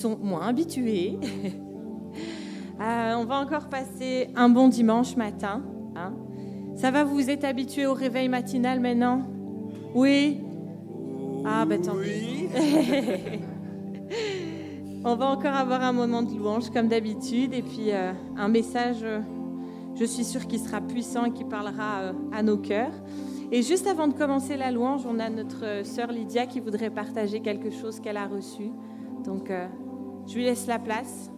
sont moins habitués. On va encore passer un bon dimanche matin. Hein. Ça va, vous êtes habitués au réveil matinal maintenant? Oui? Ah, ben tant pis. On va encore avoir un moment de louange comme d'habitude et puis un message, je suis sûre qu'il sera puissant et qui parlera à nos cœurs. Et juste avant de commencer la louange, on a notre sœur Lydia qui voudrait partager quelque chose qu'elle a reçu. Donc, je lui laisse la place.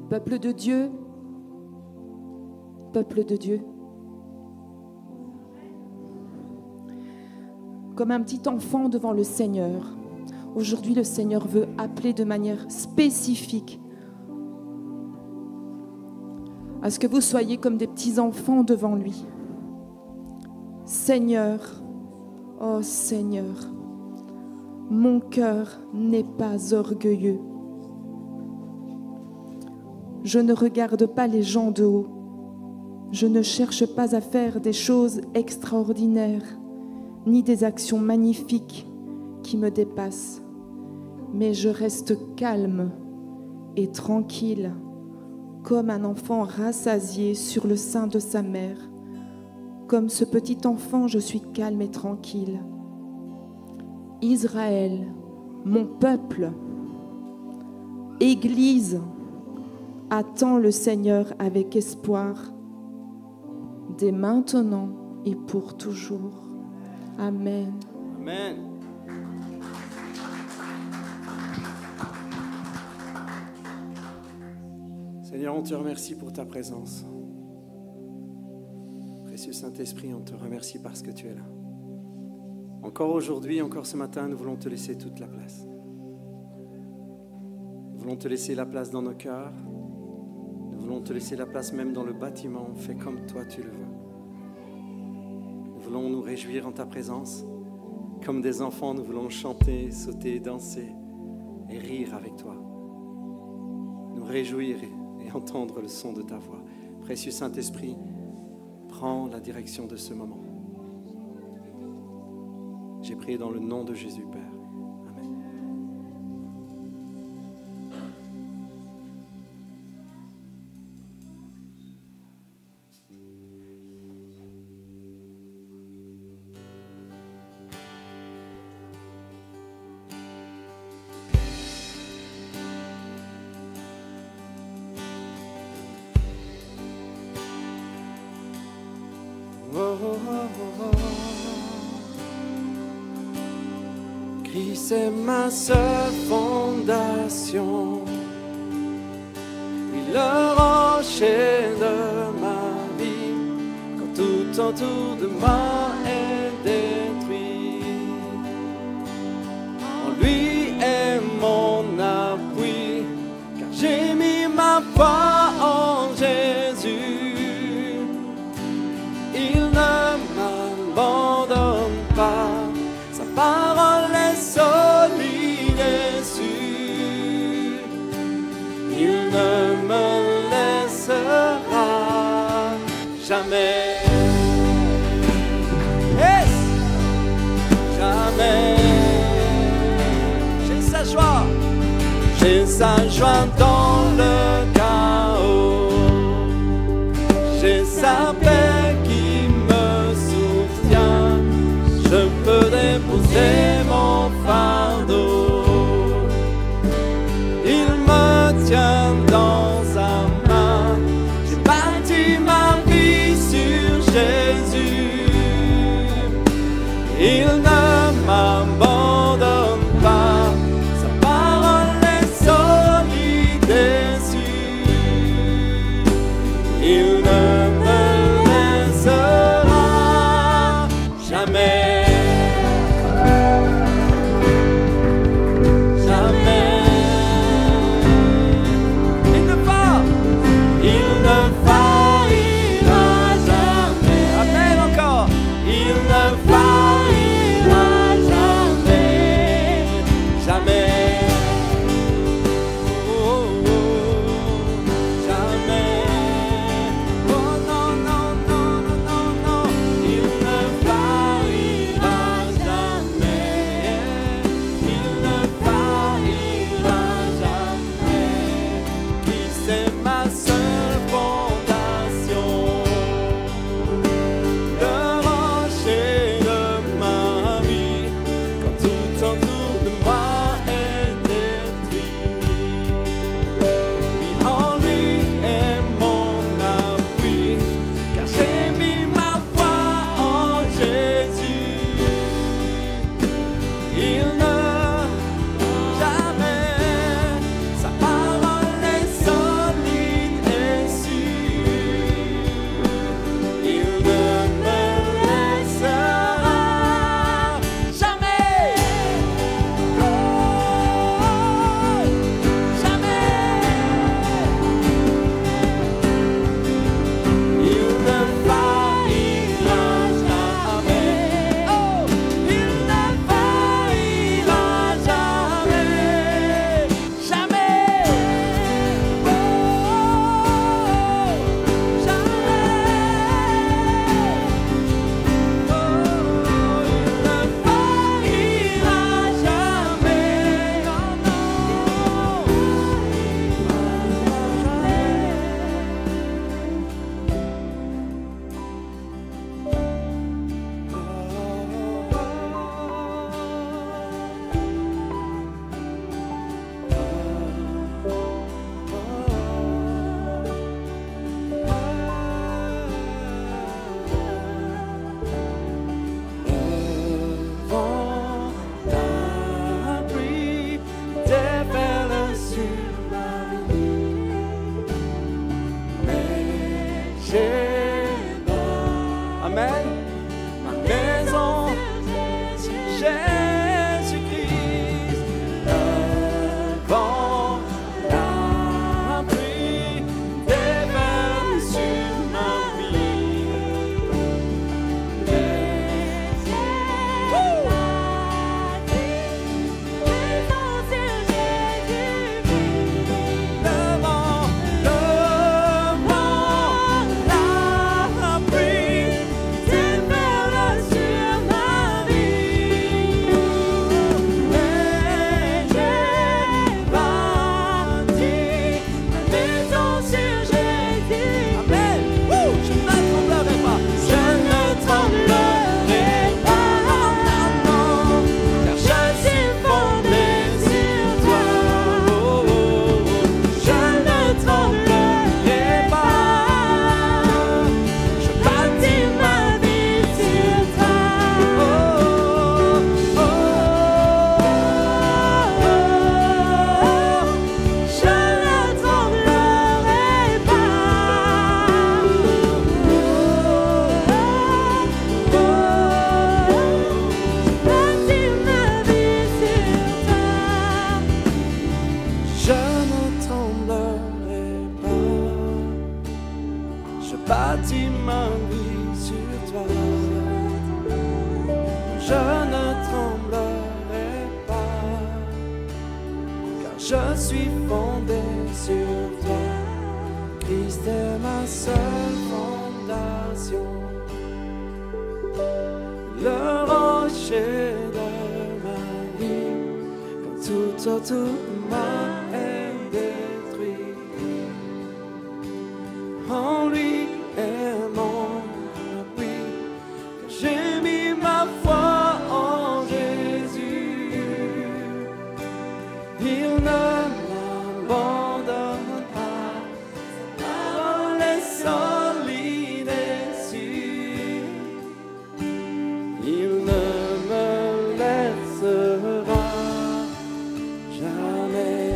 Peuple de Dieu, peuple de Dieu, comme un petit enfant devant le Seigneur, aujourd'hui le Seigneur veut appeler de manière spécifique à ce que vous soyez comme des petits enfants devant lui. Seigneur, oh Seigneur, mon cœur n'est pas orgueilleux. Je ne regarde pas les gens de haut. Je ne cherche pas à faire des choses extraordinaires, ni des actions magnifiques qui me dépassent. Mais je reste calme et tranquille, comme un enfant rassasié sur le sein de sa mère. Comme ce petit enfant, je suis calme et tranquille. Israël, mon peuple, Église, attends le Seigneur avec espoir, dès maintenant et pour toujours. Amen. Amen. Seigneur, on te remercie pour ta présence. Précieux Saint-Esprit, on te remercie parce que tu es là. Encore aujourd'hui, encore ce matin, nous voulons te laisser toute la place. Nous voulons te laisser la place dans nos cœurs. Nous voulons te laisser la place même dans le bâtiment. Fais comme toi tu le veux. Nous voulons nous réjouir en ta présence. Comme des enfants, nous voulons chanter, sauter, danser et rire avec toi. Nous réjouir et entendre le son de ta voix. Précieux Saint-Esprit, prends la direction de ce moment. J'ai prié dans le nom de Jésus, Père. Amen. Christ est ma seule fondation, oui, le rocher de ma vie, quand tout autour de moi est détruit. En lui est mon appui, car j'ai mis ma foi en Jésus. Il ne m'abandonne pas, sa parole est solide et sûre. Il ne me laissera jamais. Yes! Jamais. J'ai sa joie. J'ai sa joie dans le chaos. J'ai sa paix qui me soutient. Je peux déposer mon fardeau. Il me tient dans sa main. J'ai bâti ma vie sur Jésus. Il ne m'abandonne pas. Sa parole est solide et sûre. bâti ma vie sur toi. Je ne tremblerai pas, car je suis fondé sur toi. Christ est ma seule fondation, le rocher de ma vie, quand tout autour m'a détruit. En lui est mon appui, car j'ai mis ma foi en Jésus. Il ne m'abandonne pas, sa parole est solide et sûre. Il ne me laissera jamais.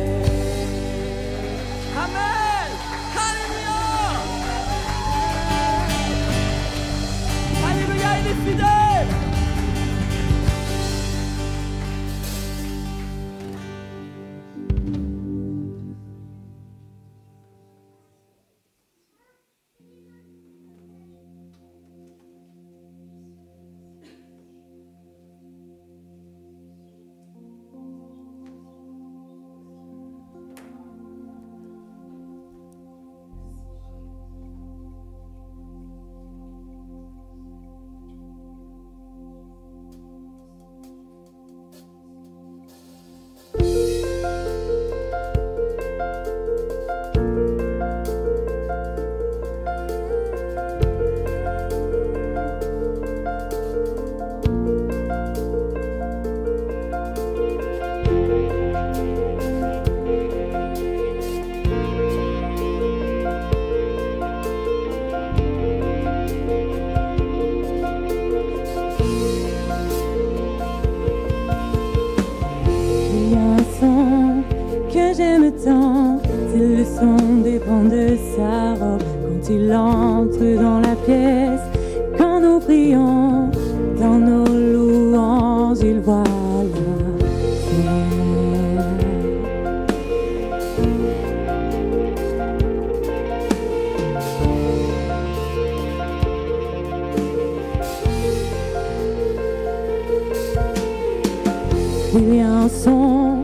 Amen. Alléluia. Alléluia, il est fidèle. C'est le son des bancs de sa robe quand il entre dans la pièce. Quand nous prions dans nos louanges, il voit la terre. Il y a un son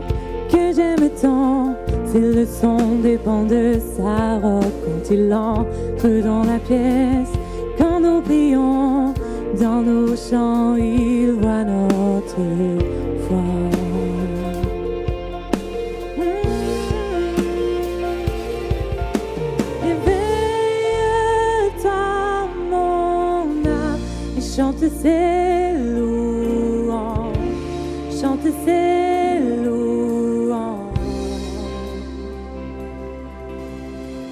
que j'aime tant, c'est le son des bancs de sa robe quand il entre dans la pièce. Quand nous prions dans nos chants, il voit notre foi. Éveille-toi, mon âme, et chante ses louanges, chante ses louanges.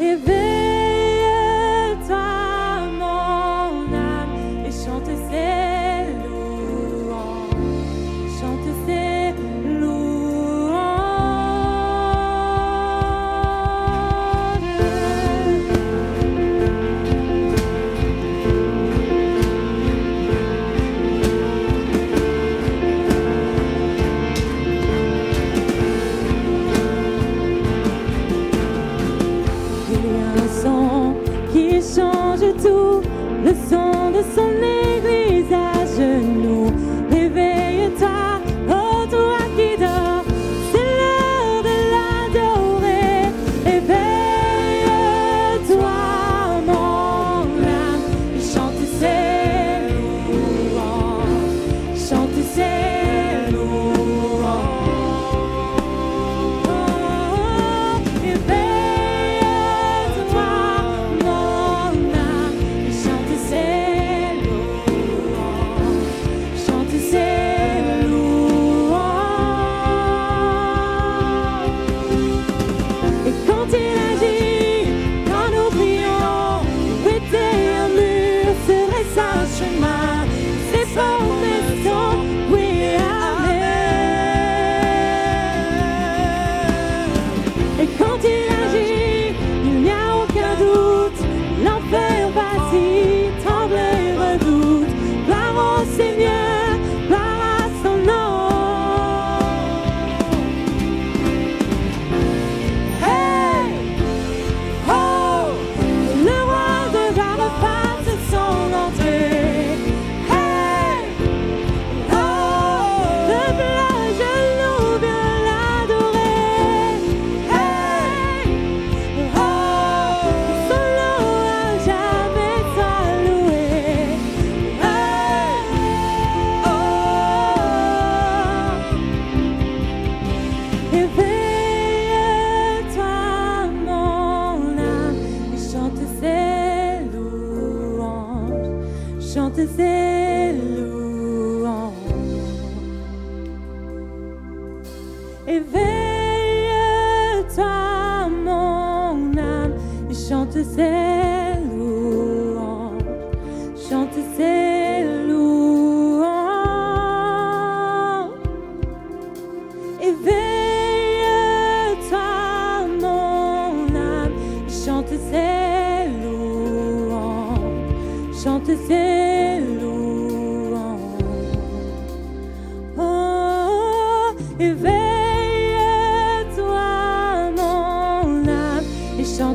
Éveille-toi, mon âme, et chante ses louanges, chante ses louanges. Qui change tout, le son de son église à genoux. Réveille-toi, oh toi qui dors, c'est l'heure de l'adorer. Éveille-toi, mon âme, et chante ses louanges, chante ses louanges. Éveille-toi, mon âme, et chante ses louanges.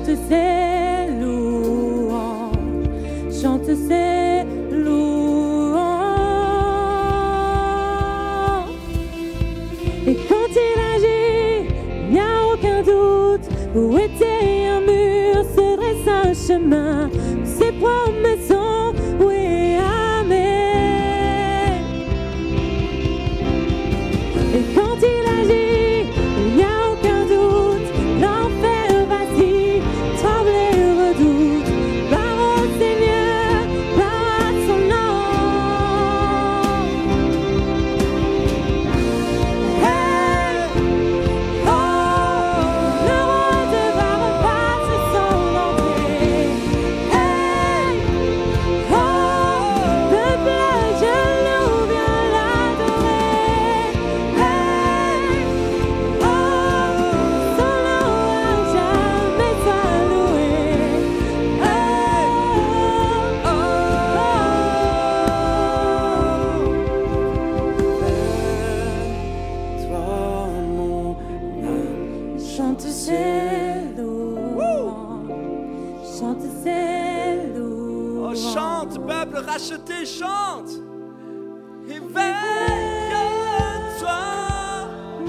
chante ses louanges, chante ses louanges. Et quand il agit, il n'y a aucun doute. Où était un mur, se dresse un chemin. Ses promesses sont oui, amen. Et quand il agit, il n'y a aucun doute. L'enfer vacille, tremble et redoute. Par au Seigneur, par à son nom. Hey, oh, le roi va rebattre son entrée. Hey, oh, peuple à genoux, viens l'adorer. Hey, oh, son nom à jamais soit loué. Hey, oh, Toi, mon âme, chante ses louanges, chante ses oh, louanges. chante, peuple racheté, chante. Éveille-toi,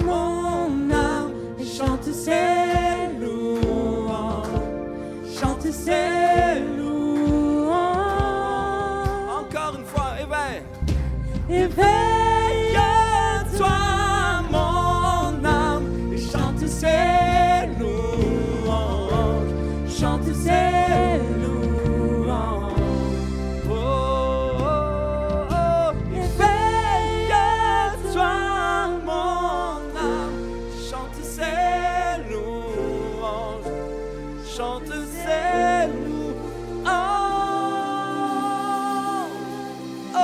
mon âme, Chante ses louanges, chante ses louanges. encore une fois, éveille. Éveille-toi, mon âme, et chante ses louanges, chante ses louanges. oh, oh, oh. Éveille-toi, mon âme, chante ses louanges, chante ses louanges. Oh, oh,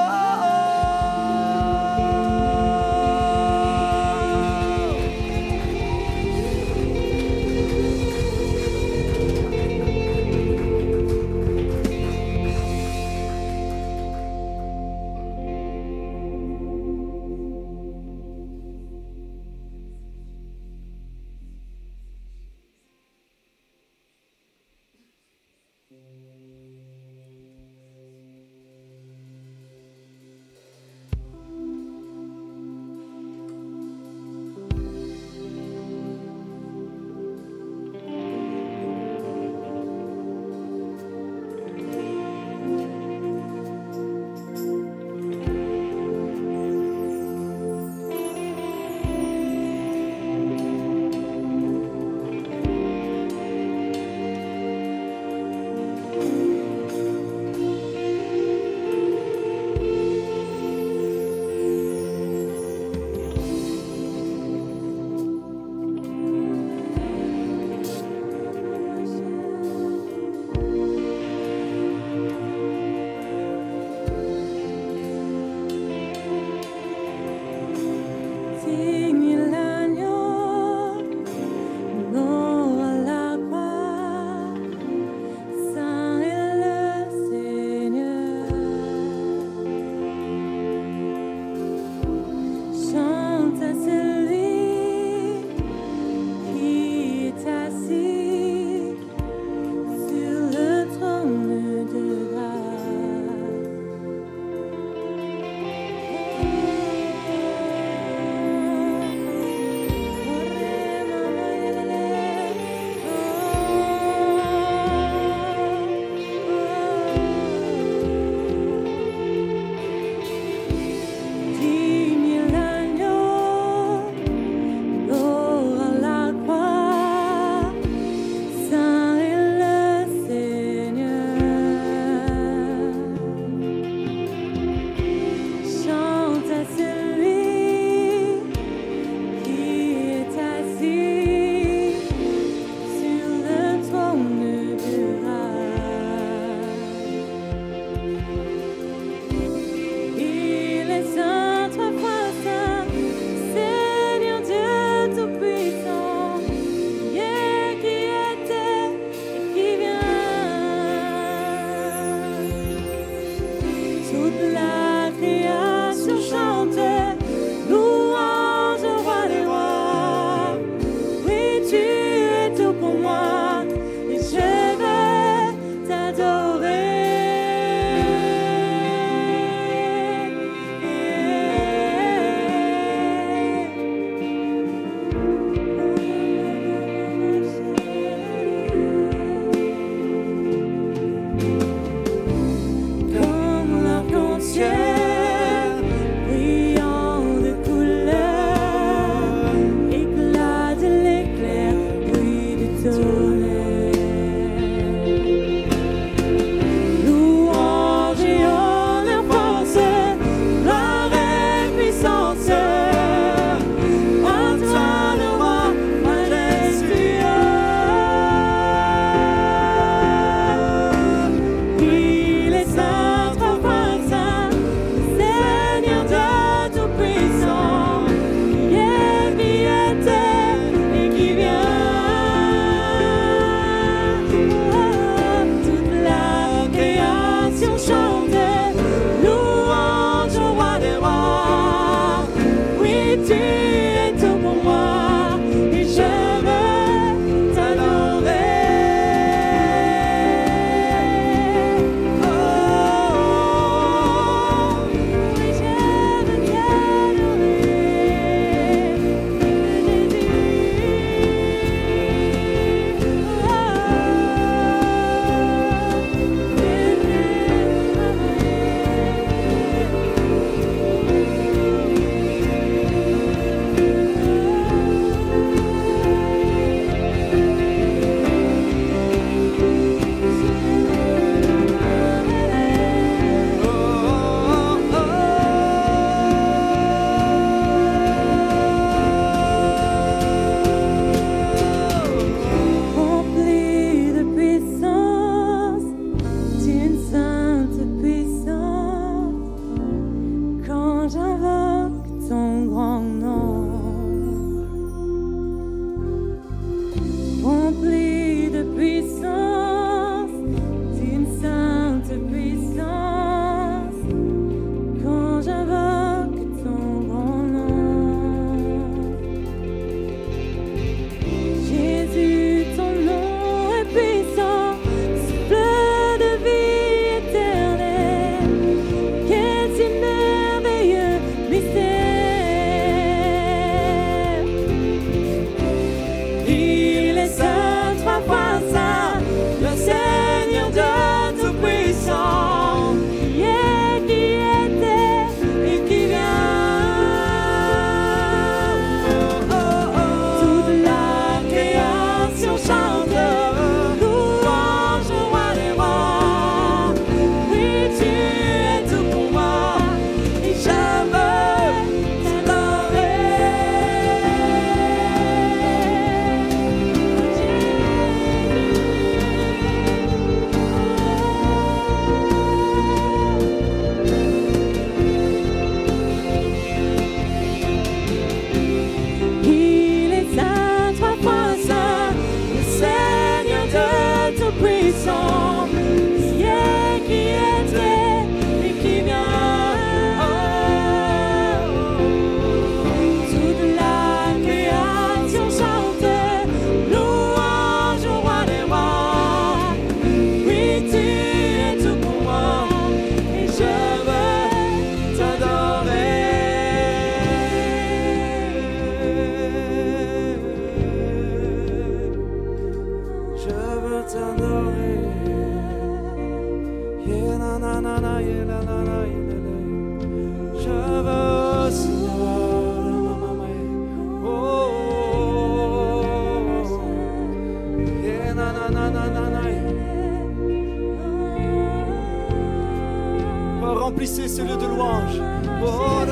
Oh, remplissez ce lieu de louange. Oh,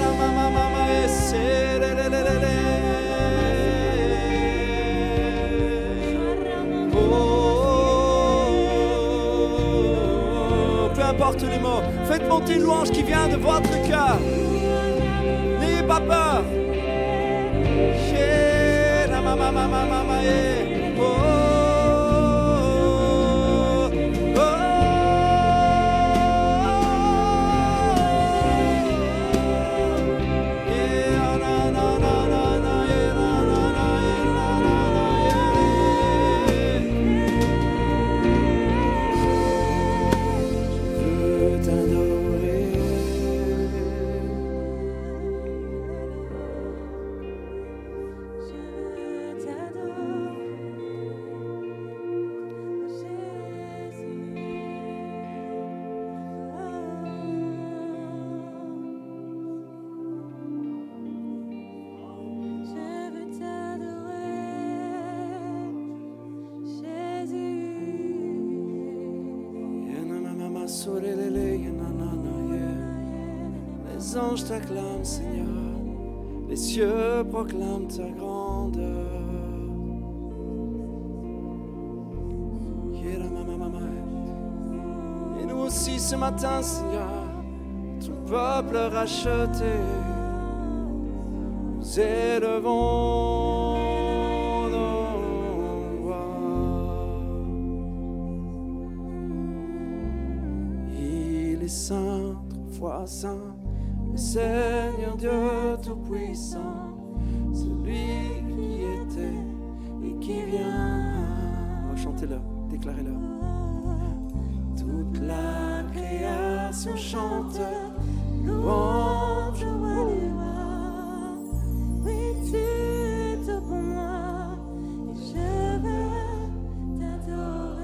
peu importe les mots, faites monter une louange qui vient de votre cœur. N'ayez pas peur. Les anges t'acclament, Seigneur, les cieux proclament ta grandeur. Et nous aussi ce matin, Seigneur, ton peuple racheté, nous élevons nos voix. Il est saint, trois fois saint, le Seigneur Dieu Tout-Puissant, celui qui était et qui vient. Oh, chantez-le, déclarez-le. Toute la création chante, louange au roi des rois. Oui, tu es tout pour moi, et je veux t'adorer.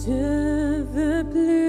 Je veux plus.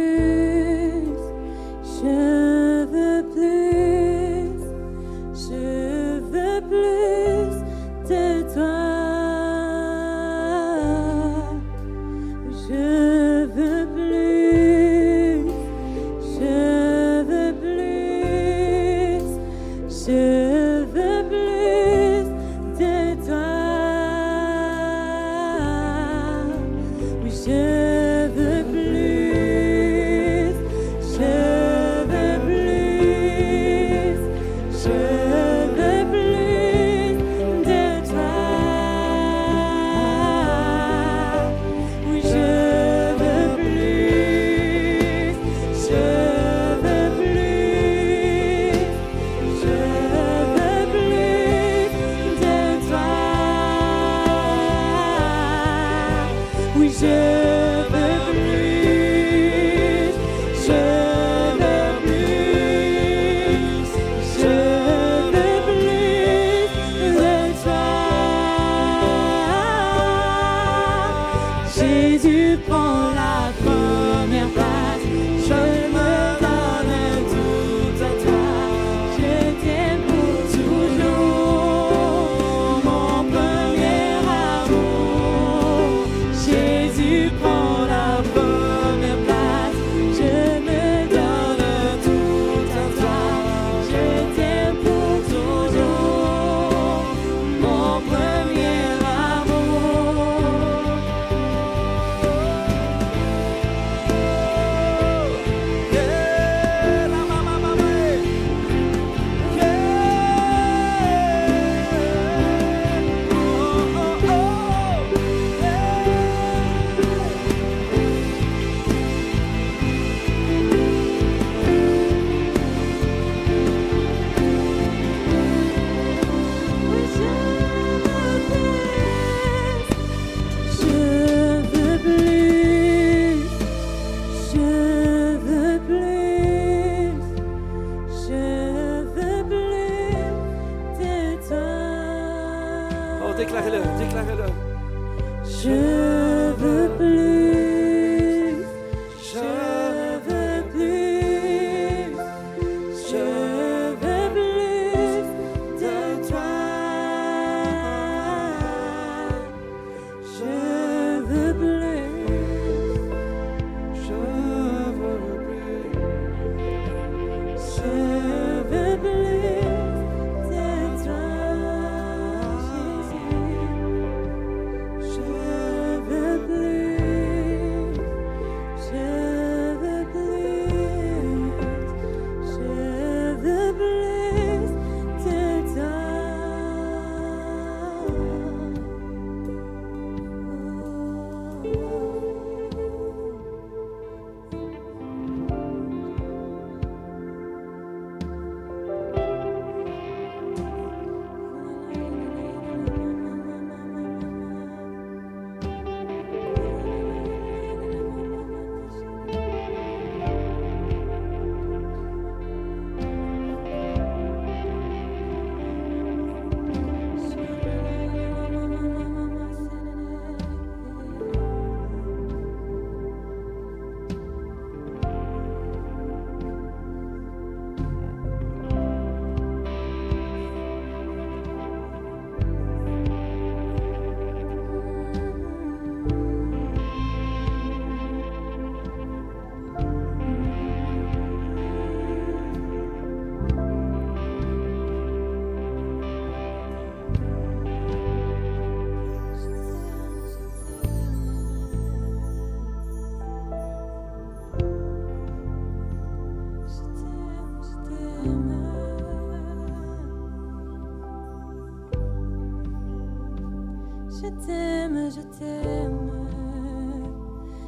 Je t'aime, je t'aime.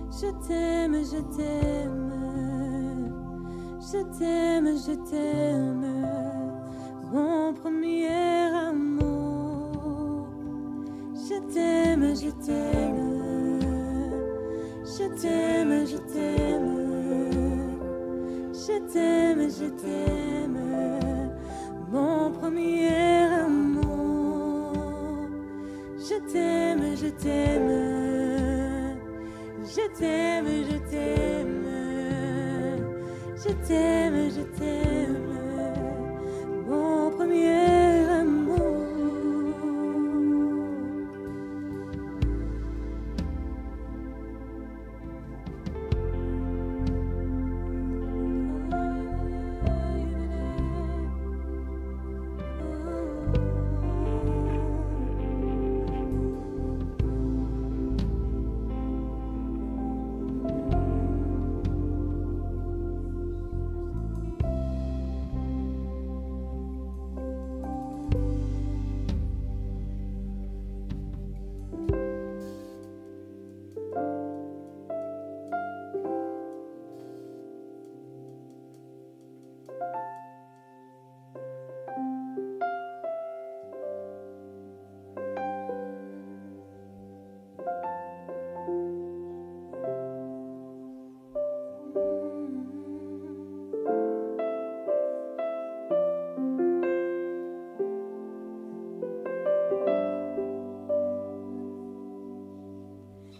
Je t'aime, je t'aime. Je t'aime, je t'aime. Mon premier amour. Je t'aime, je t'aime. Je t'aime, je t'aime. Je t'aime, je t'aime. Mon premier amour. Je t'aime, je t'aime. Je t'aime, je t'aime. Je t'aime, je t'aime. Mon premier amour.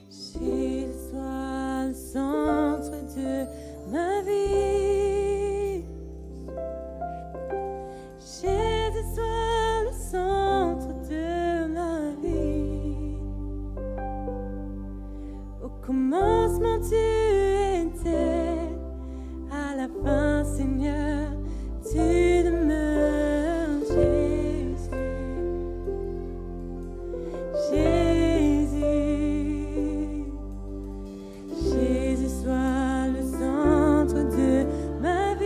Jésus soit le centre de ma vie. Jésus soit le centre de ma vie. Au commencement tu étais, à la fin Seigneur tu demeures. Jésus. Jésus soit le centre de ma vie.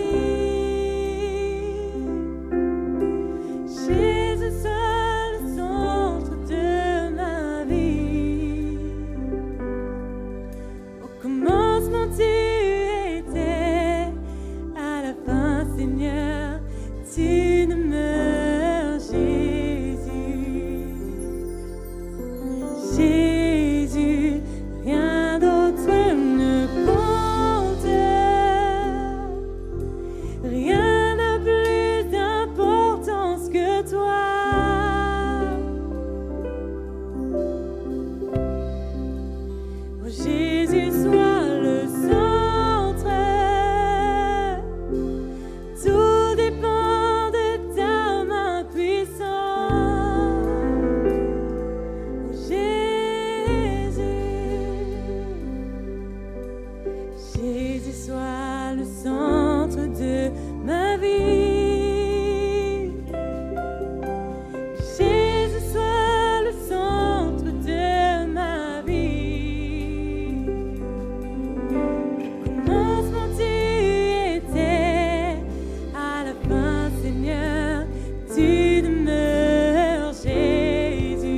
Jésus soit le centre de ma vie. Au commencement tu étais, à la fin Seigneur tu demeures. Jésus, rien d'autre ne compte. Rien n'a plus d'importance que toi. Oh, Jésus, sois le centre. Tout dépend de ta main puissante. Oh, Jésus soit le centre de ma vie. Jésus soit le centre de ma vie. Au commencement tu étais, à la fin Seigneur tu demeures. Jésus.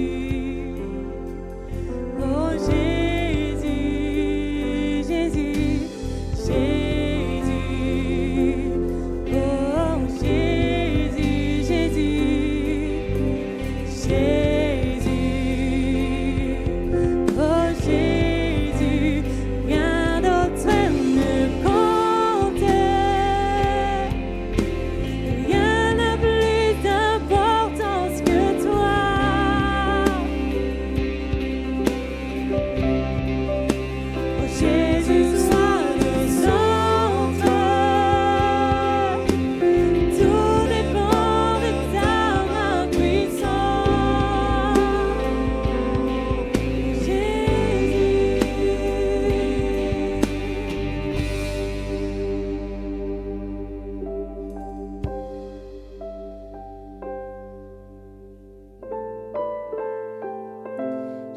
Oh Jésus, Jésus. Jésus, oh Jésus, Jésus, Jésus, oh Jésus, rien d'autre ne compte, rien n'a plus d'importance que toi. Oh Jésus, sois le centre. Tout dépend de ta main puissante. Jésus.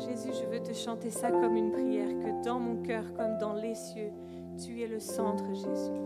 Jésus, je veux te chanter ça comme une prière, que dans mon cœur comme dans les cieux, tu es le centre, Jésus.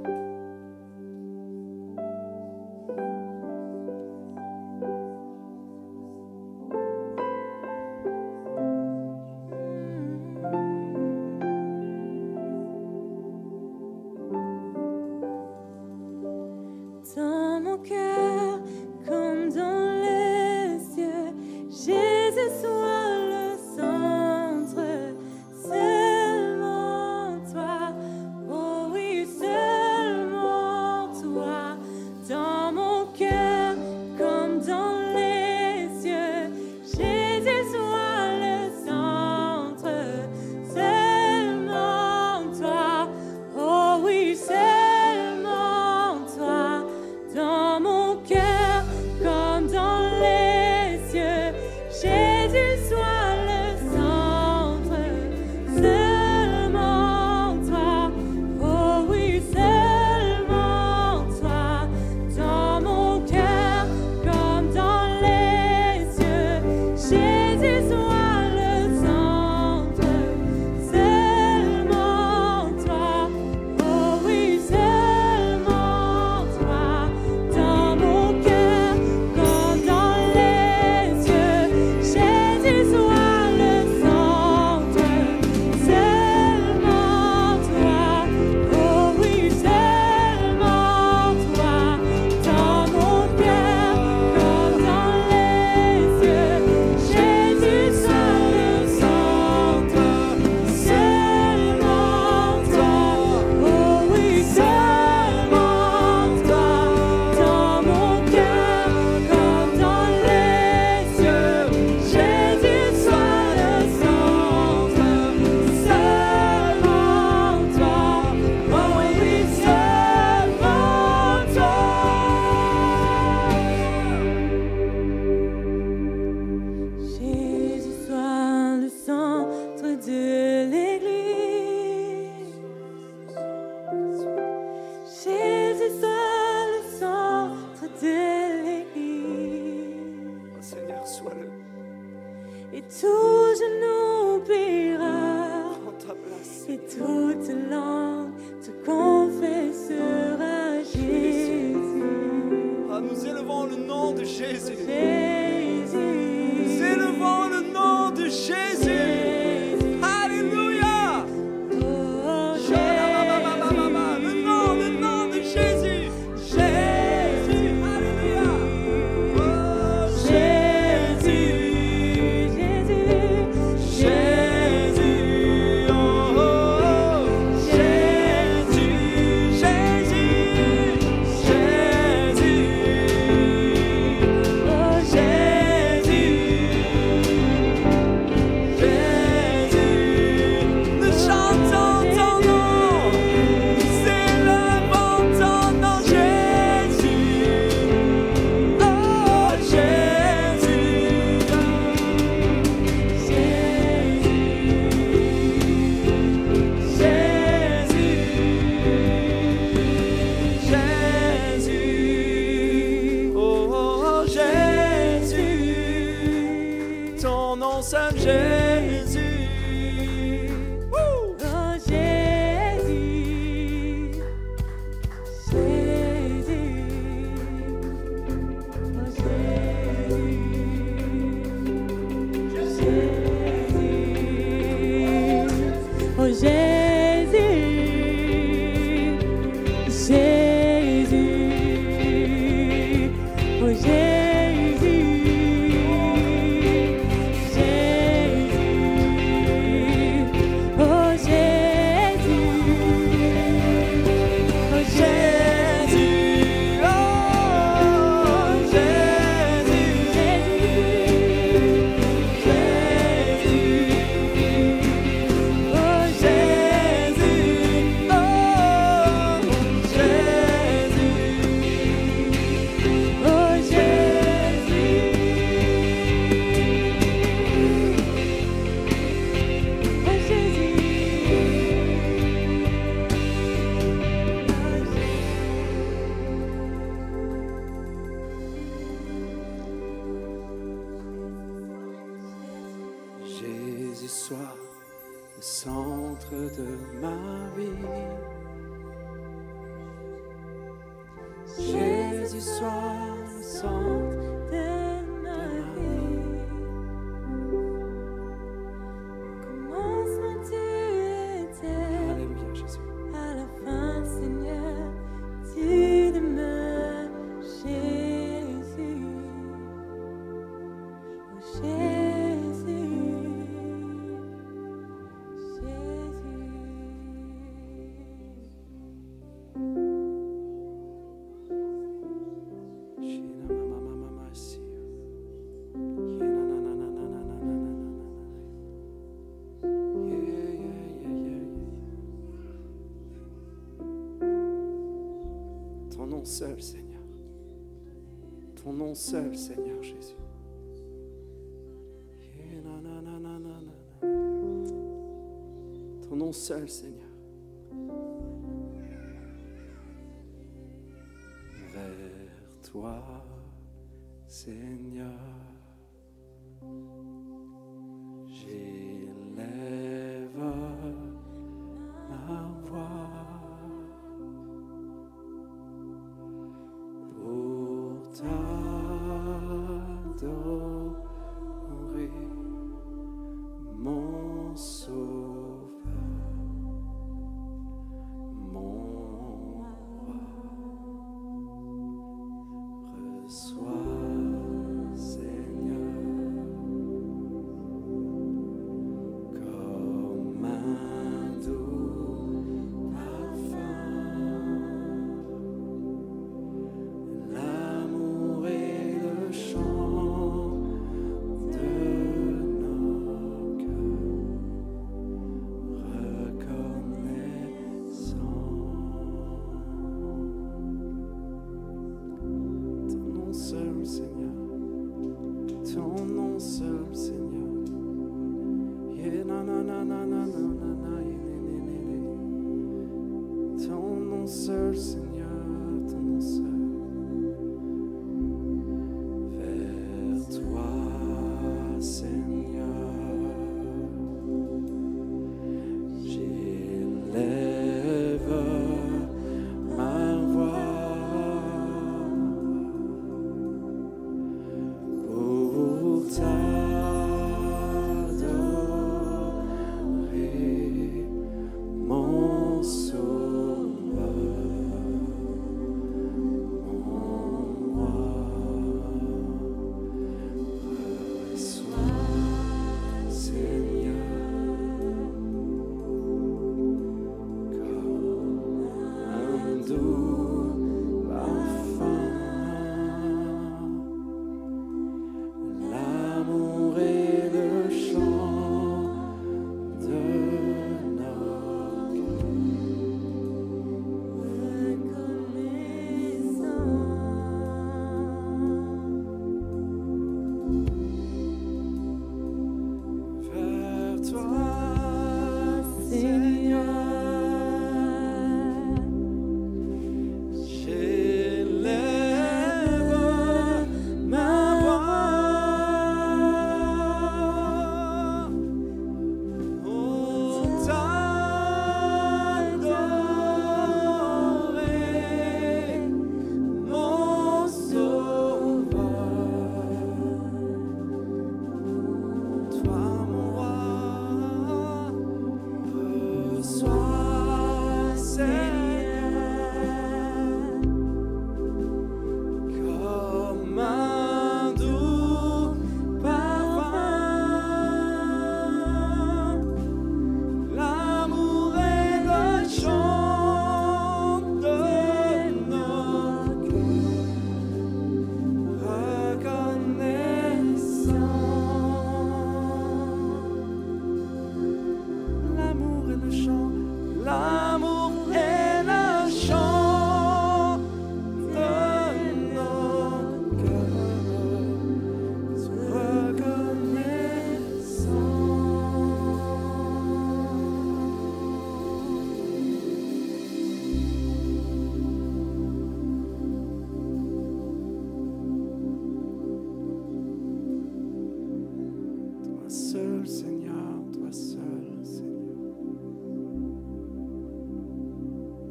Seul, Seigneur. Ton nom seul, Seigneur Jésus. nom seul, Seigneur. Vers toi, Seigneur, j'élève ma voix pour t'adorer, mon Sauveur, mon roi. Reçois, Seigneur, comme un doux parfum, l'amour et le chant de nos cœurs, reconnaissant ton nom seul, Seigneur, ton nom seul, Seigneur. Yeah, na, na, na, na, na, na, na, na, yeah, né, né, né, né. Ton nom seul, Seigneur, ton nom seul. Vers toi, Seigneur, j'élève ma voix pour t'adorer, mon Sauveur, mon roi. Reçois, Seigneur, comme un doux parfum, l'amour et le chant de nos cœurs. Vers toi, Seigneur, j'élève ma voix pour t'adorer, mon Sauveur, toi mon roi. Reçois, Seigneur, comme un doux parfum, l'amour et le chant de nos cœurs, reconnaissant l'amour et le chant, l'amour et le chant de nos cœurs, reconnaissant. Toi seul, Seigneur, toi seul, Seigneur.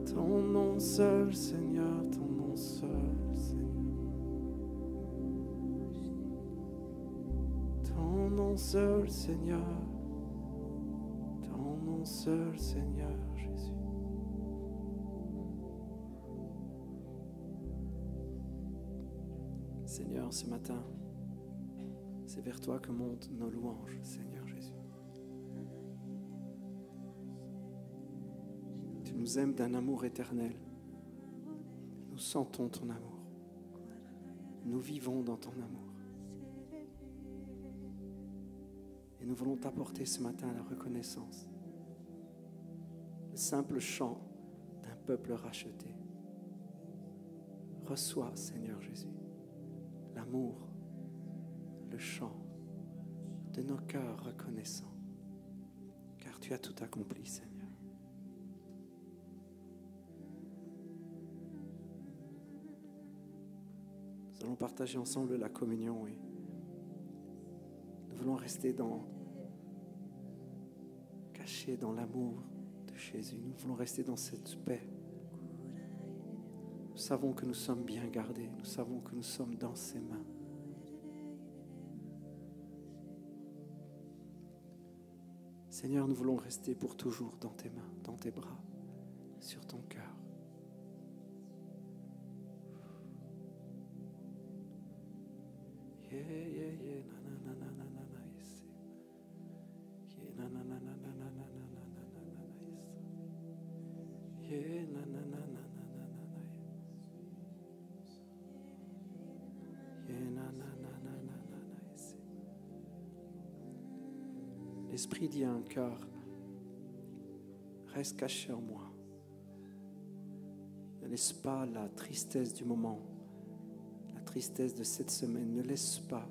Ton nom seul, Seigneur, ton nom seul, Seigneur. Ton nom seul, Seigneur. Ton nom seul, Seigneur Jésus. Seigneur, ce matin, c'est vers toi que montent nos louanges, Seigneur Jésus. Tu nous aimes d'un amour éternel. Nous sentons ton amour. Nous vivons dans ton amour. Et nous voulons t'apporter ce matin la reconnaissance. Le simple chant d'un peuple racheté. Reçois, Seigneur Jésus, l'amour, le chant de nos cœurs reconnaissants, car tu as tout accompli, Seigneur. Nous allons partager ensemble la communion et nous voulons rester cachés dans l'amour de Jésus. Nous voulons rester dans cette paix. Nous savons que nous sommes bien gardés. Nous savons que nous sommes dans ses mains. Seigneur, nous voulons rester pour toujours dans tes mains, dans tes bras, sur ton cœur. Yeah, yeah, yeah, na na na na na na na, yes. Yeah, na na na na na na na na na na na na, yes. Yeah, na na na na na na na na. Yeah, na na na na na na na, yes. L'Esprit dit à un cœur, reste caché en moi. Ne laisse pas la tristesse du moment, la tristesse de cette semaine, ne laisse pas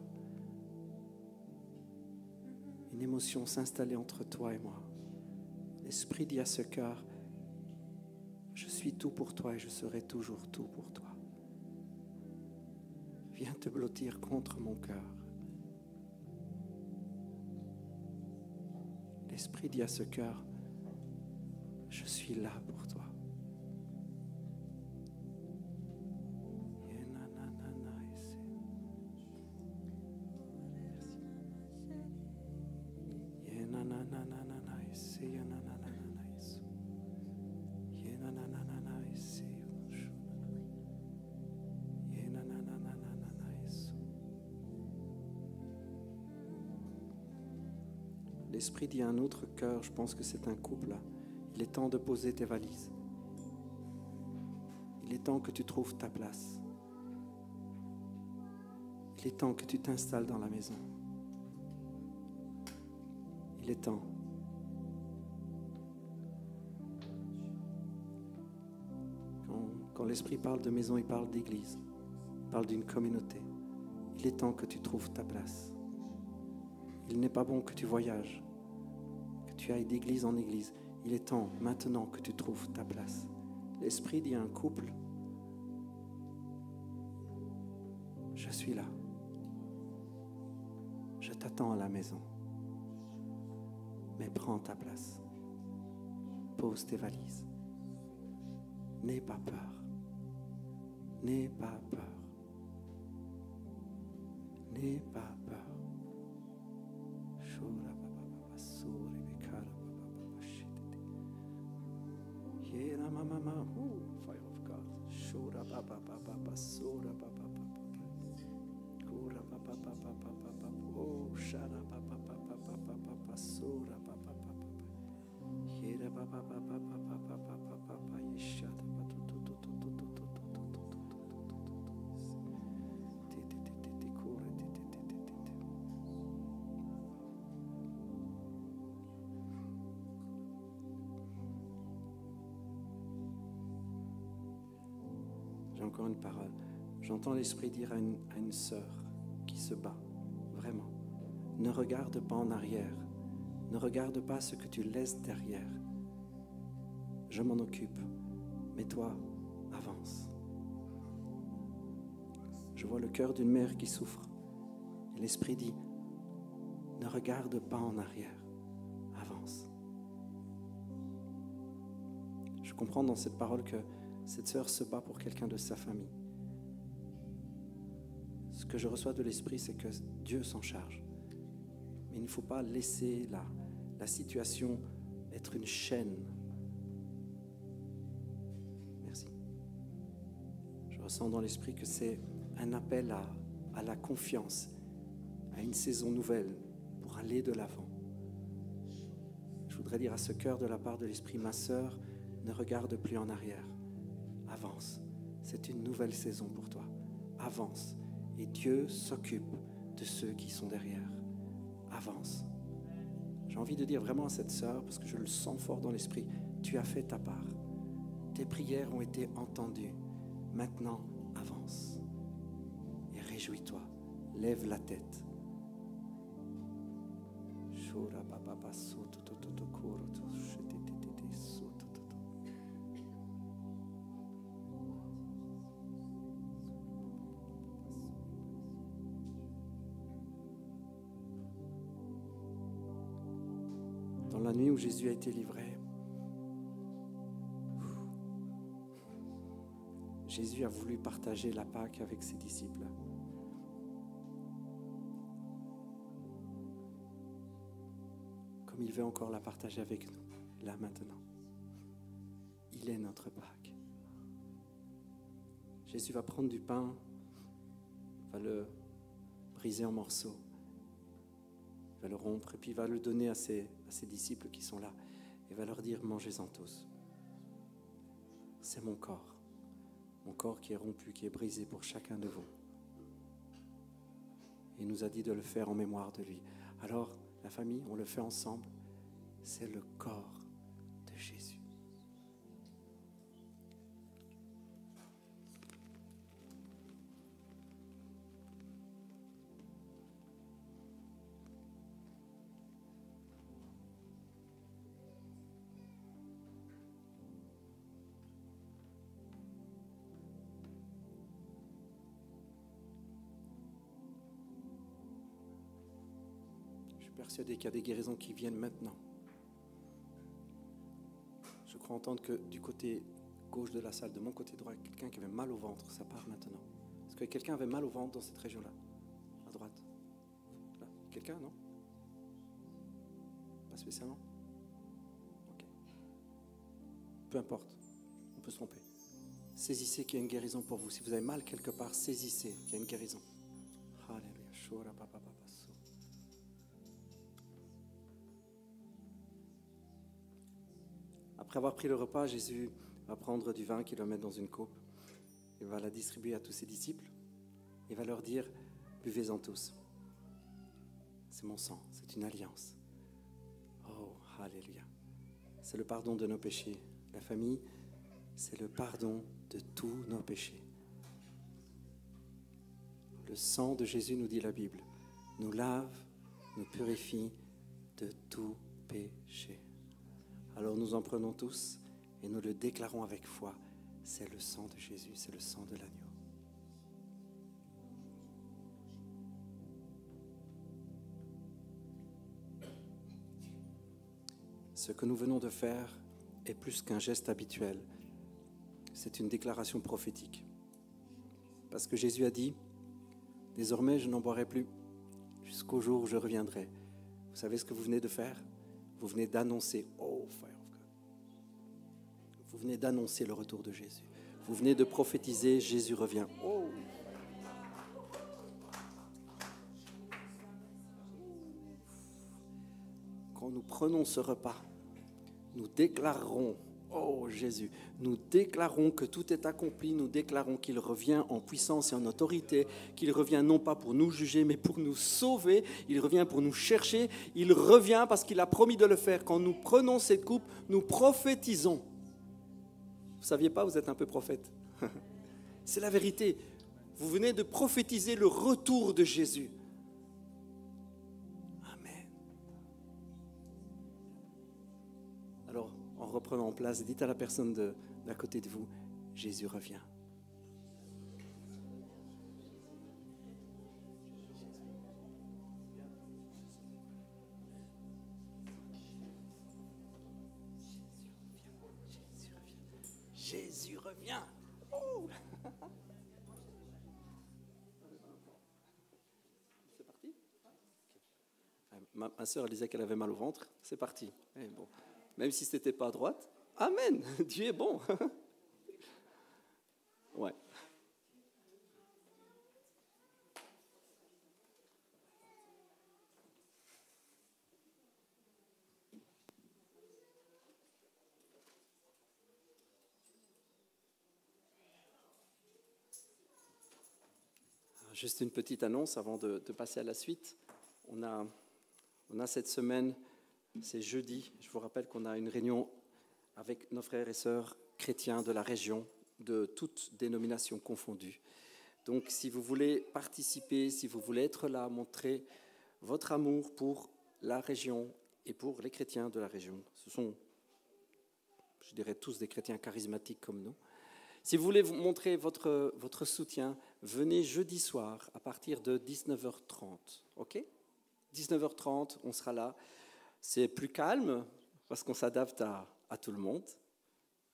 une émotion s'installer entre toi et moi. L'Esprit dit à ce cœur, je suis tout pour toi et je serai toujours tout pour toi. Viens te blottir contre mon cœur. L'Esprit dit à ce cœur, je suis là pour toi. L'Esprit dit à un autre cœur, je pense que c'est un couple là, il est temps de poser tes valises. Il est temps que tu trouves ta place. Il est temps que tu t'installes dans la maison. Il est temps. Quand l'Esprit parle de maison, il parle d'église, il parle d'une communauté. Il est temps que tu trouves ta place. Il n'est pas bon que tu voyages, que tu ailles d'église en église. Il est temps maintenant que tu trouves ta place. L'Esprit dit à un couple, je suis là. Je t'attends à la maison. Mais prends ta place. Pose tes valises. N'aie pas peur. N'aie pas peur. N'aie pas peur. Fire of God. J'ai encore une parole. J'entends l'Esprit dire à une sœur qui se bat, vraiment. Ne regarde pas en arrière. Ne regarde pas ce que tu laisses derrière. Je m'en occupe. Mais toi, avance. Je vois le cœur d'une mère qui souffre. Et l'Esprit dit, ne regarde pas en arrière. Avance. Je comprends dans cette parole que cette sœur se bat pour quelqu'un de sa famille. Ce que je reçois de l'Esprit, c'est que Dieu s'en charge. Mais il ne faut pas laisser la situation être une chaîne. Merci. Je ressens dans l'Esprit que c'est un appel à la confiance, à une saison nouvelle pour aller de l'avant. Je voudrais dire à ce cœur de la part de l'Esprit, ma sœur, ne regarde plus en arrière. Avance. C'est une nouvelle saison pour toi. Avance. Et Dieu s'occupe de ceux qui sont derrière. Avance. J'ai envie de dire vraiment à cette sœur, parce que je le sens fort dans l'esprit, tu as fait ta part. Tes prières ont été entendues. Maintenant, avance. Et réjouis-toi. Lève la tête. Dans la nuit où Jésus a été livré, Jésus a voulu partager la Pâque avec ses disciples. Comme il veut encore la partager avec nous, là maintenant. Il est notre Pâque. Jésus va prendre du pain, va le briser en morceaux, va le rompre et puis il va le donner à ses disciples qui sont là et va leur dire: mangez-en tous. C'est mon corps qui est rompu, qui est brisé pour chacun de vous. Il nous a dit de le faire en mémoire de lui. Alors, la famille, on le fait ensemble. C'est le corps de Jésus. Persuadé qu'il y a des guérisons qui viennent maintenant. Je crois entendre que du côté gauche de la salle, de mon côté droit, quelqu'un qui avait mal au ventre, ça part maintenant. Est-ce que quelqu'un avait mal au ventre dans cette région-là? À droite. Là. Quelqu'un, non? Pas spécialement? Ok. Peu importe, on peut se tromper. Saisissez qu'il y a une guérison pour vous. Si vous avez mal quelque part, saisissez qu'il y a une guérison. Alléluia. Après avoir pris le repas, Jésus va prendre du vin qu'il va mettre dans une coupe. Il va la distribuer à tous ses disciples. Il va leur dire: buvez-en tous. C'est mon sang, c'est une alliance. Oh, alléluia. C'est le pardon de nos péchés. La famille, c'est le pardon de tous nos péchés. Le sang de Jésus, nous dit la Bible, nous lave, nous purifie de tout péché. Alors nous en prenons tous et nous le déclarons avec foi. C'est le sang de Jésus, c'est le sang de l'agneau. Ce que nous venons de faire est plus qu'un geste habituel. C'est une déclaration prophétique. Parce que Jésus a dit: désormais je n'en boirai plus jusqu'au jour où je reviendrai. Vous savez ce que vous venez de faire? Vous venez d'annoncer, oh fire of God. Vous venez d'annoncer le retour de Jésus. Vous venez de prophétiser, Jésus revient. Oh. Quand nous prenons ce repas, nous déclarons, oh Jésus, nous déclarons que tout est accompli, nous déclarons qu'il revient en puissance et en autorité, qu'il revient non pas pour nous juger, mais pour nous sauver, il revient pour nous chercher, il revient parce qu'il a promis de le faire. Quand nous prenons cette coupe, nous prophétisons. Vous ne saviez pas, vous êtes un peu prophète. C'est la vérité. Vous venez de prophétiser le retour de Jésus. Amen. Alors, en reprenant place, dites à la personne d'à côté de vous: Jésus revient. Jésus revient. Oh. C'est parti? Ma soeur disait qu'elle avait mal au ventre. C'est parti. Eh, bon. Même si ce n'était pas à droite. Amen. Dieu est bon. Ouais. Juste une petite annonce avant de passer à la suite. On a cette semaine, c'est jeudi, je vous rappelle qu'on a une réunion avec nos frères et sœurs chrétiens de la région, de toutes dénominations confondues. Donc si vous voulez participer, si vous voulez être là, montrer votre amour pour la région et pour les chrétiens de la région. Ce sont, je dirais, tous des chrétiens charismatiques comme nous. Si vous voulez vous montrer votre soutien, venez jeudi soir à partir de 19h30. OK ? 19h30, on sera là. c'est plus calme parce qu'on s'adapte à tout le monde.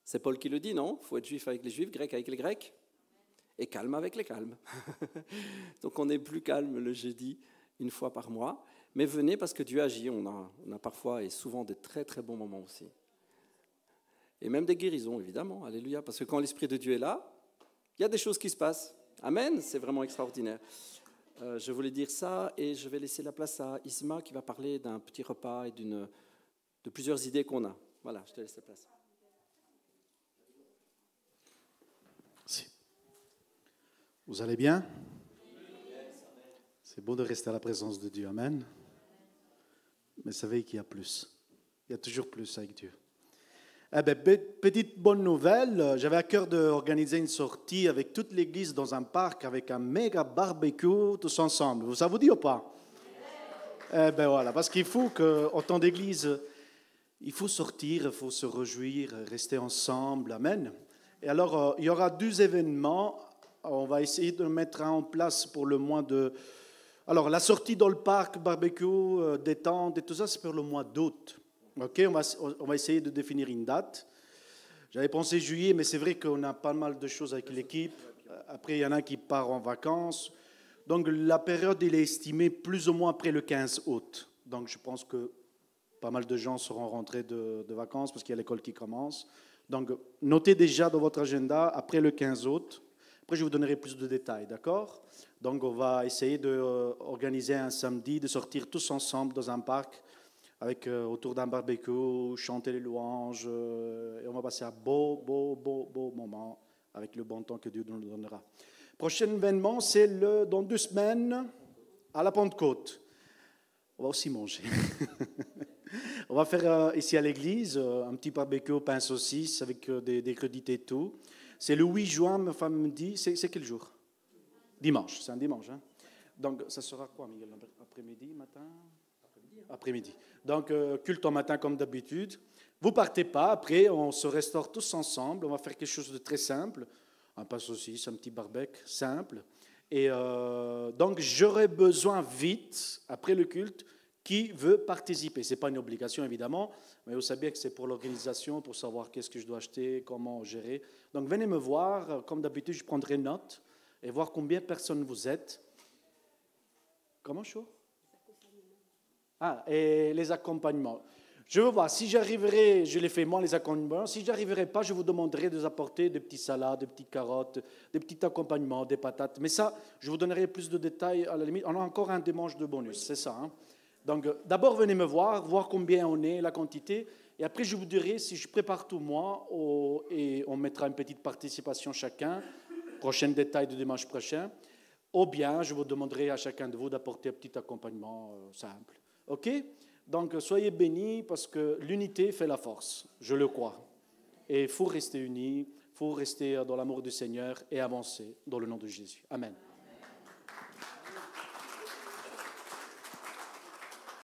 C'est Paul qui le dit, non? Il faut être juif avec les juifs, grec avec les grecs, et calme avec les calmes. Donc on est plus calme le jeudi, une fois par mois. Mais venez parce que Dieu agit. On a parfois et souvent de très très bons moments aussi. Et même des guérisons, évidemment. Alléluia. Parce que quand l'Esprit de Dieu est là, il y a des choses qui se passent. Amen. C'est vraiment extraordinaire. Je voulais dire ça et je vais laisser la place à Isma qui va parler d'un petit repas et de plusieurs idées qu'on a. Voilà, je te laisse la place. Merci. Vous allez bien? C'est bon de rester à la présence de Dieu. Amen. Mais savez qu'il y a plus. Il y a toujours plus avec Dieu. Eh bien, petite bonne nouvelle, j'avais à cœur d'organiser une sortie avec toute l'église dans un parc avec un méga barbecue tous ensemble. Ça vous dit ou pas? Eh bien voilà, parce qu'il faut qu'en temps d'église, il faut sortir, il faut se réjouir, rester ensemble. Amen. Et alors, il y aura 2 événements. On va essayer de mettre en place pour le mois de... Alors, la sortie dans le parc, barbecue, détente et tout ça, c'est pour le mois d'août. Ok, on va essayer de définir une date. J'avais pensé juillet, mais c'est vrai qu'on a pas mal de choses avec l'équipe. Après, il y en a qui part en vacances. Donc, la période, il est estimée plus ou moins après le 15 août. Donc, je pense que pas mal de gens seront rentrés de vacances parce qu'il y a l'école qui commence. Donc, notez déjà dans votre agenda après le 15 août. Après, je vous donnerai plus de détails, d'accord? Donc, on va essayer d'organiser un samedi, de sortir tous ensemble dans un parc avec autour d'un barbecue, chanter les louanges, et on va passer un beau moment avec le bon temps que Dieu nous donnera. Prochain événement, c'est dans 2 semaines, à la Pentecôte. On va aussi manger. On va faire ici à l'église un petit barbecue pain saucisse avec des crudités et tout. C'est le 8 juin, ma femme me dit, c'est quel jour? Dimanche, c'est un dimanche. Hein? Donc, ça sera quoi, Miguel? Après-midi, matin? Après-midi. Donc, culte en matin comme d'habitude. Vous partez pas, après, on se restaure tous ensemble. On va faire quelque chose de très simple. Un pain saucisse, un petit barbecue, simple. Et donc, j'aurai besoin vite, après le culte, qui veut participer. Ce n'est pas une obligation, évidemment, mais vous savez que c'est pour l'organisation, pour savoir qu'est-ce que je dois acheter, comment gérer. Donc, venez me voir. Comme d'habitude, je prendrai note et voir combien de personnes vous êtes. Comment chaud? Ah, et les accompagnements. Je veux voir, si j'arriverai, je les fais moi, les accompagnements. Si je n'arriverai pas, je vous demanderai de nous apporter des petites salades, des petites carottes, des petits accompagnements, des patates. Mais ça, je vous donnerai plus de détails à la limite. On a encore un dimanche de bonus, c'est ça. Hein? Donc, d'abord, venez me voir combien on est, la quantité. Et après, je vous dirai si je prépare tout moi, et on mettra une petite participation chacun. Prochain détail de dimanche prochain. Ou bien, je vous demanderai à chacun de vous d'apporter un petit accompagnement simple. OK? Donc, soyez bénis parce que l'unité fait la force, je le crois. Et il faut rester unis, il faut rester dans l'amour du Seigneur et avancer dans le nom de Jésus. Amen.